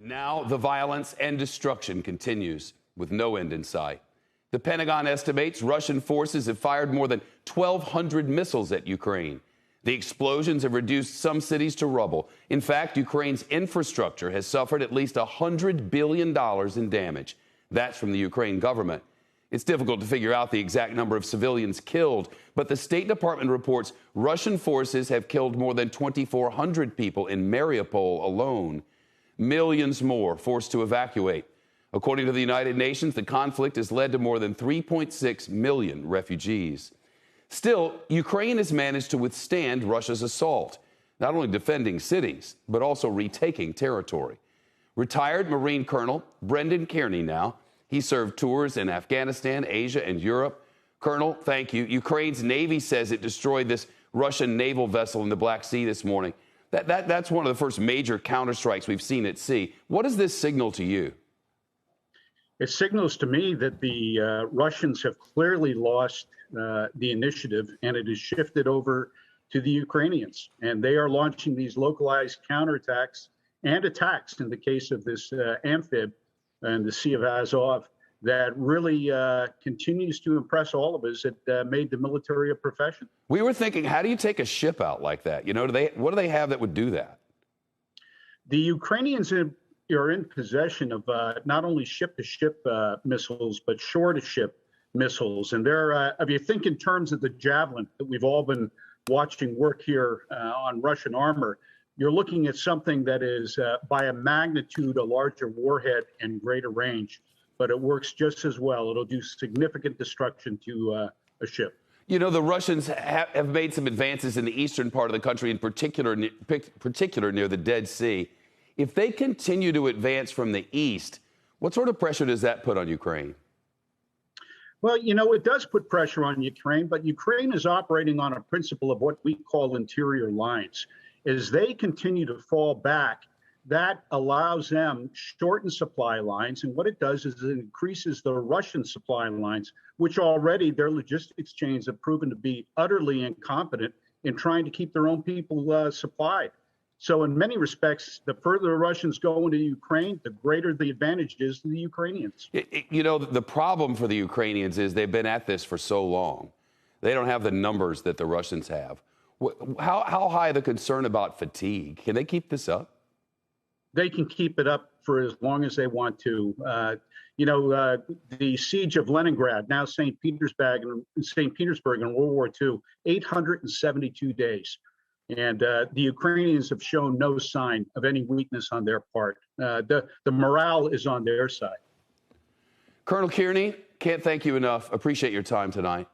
Now the violence and destruction continues with no end in sight. The Pentagon estimates Russian forces have fired more than 1,200 missiles at Ukraine. The explosions have reduced some cities to rubble. In fact, Ukraine's infrastructure has suffered at least $100 billion in damage. That's from the Ukraine government. It's difficult to figure out the exact number of civilians killed, but the State Department reports Russian forces have killed more than 2,400 people in Mariupol alone. Millions more forced to evacuate. According to the United Nations, the conflict has led to more than 3.6 million refugees. Still, Ukraine has managed to withstand Russia's assault, not only defending cities, but also retaking territory. Retired Marine Colonel Brendan Kearney now. He served tours in Afghanistan, Asia, and Europe. Colonel, thank you. Ukraine's Navy says it destroyed this Russian naval vessel in the Black Sea this morning. That's one of the first major counterstrikes we've seen at sea. What does this signal to you? It signals to me that the Russians have clearly lost the initiative, and it has shifted over to the Ukrainians. And they are launching these localized counterattacks and attacks in the case of this amphib and the Sea of Azov that really continues to impress all of us. It made the military a profession. We were thinking, how do you take a ship out like that? You know, what do they have that would do that? The Ukrainians are in possession of not only ship-to-ship missiles, but shore-to-ship missiles. And they're, if you think in terms of the Javelin that we've all been watching work here on Russian armor, you're looking at something that is by a magnitude a larger warhead and greater range, but it works just as well. It'll do significant destruction to a ship. You know, the Russians have made some advances in the eastern part of the country, in particular near the Dead Sea. If they continue to advance from the east, what sort of pressure does that put on Ukraine? Well, you know, it does put pressure on Ukraine, but Ukraine is operating on a principle of what we call interior lines. As they continue to fall back, that allows them shorten supply lines. And what it does is it increases the Russian supply lines, which already their logistics chains have proven to be utterly incompetent in trying to keep their own people supplied. So in many respects, the further the Russians go into Ukraine, the greater the advantage is to the Ukrainians. You know, the problem for the Ukrainians is they've been at this for so long. They don't have the numbers that the Russians have. How high the concern about fatigue? Can they keep this up? They can keep it up for as long as they want to. The siege of Leningrad, now St. Petersburg in World War II, 872 days. And the Ukrainians have shown no sign of any weakness on their part. The morale is on their side. Colonel Kearney, can't thank you enough. Appreciate your time tonight.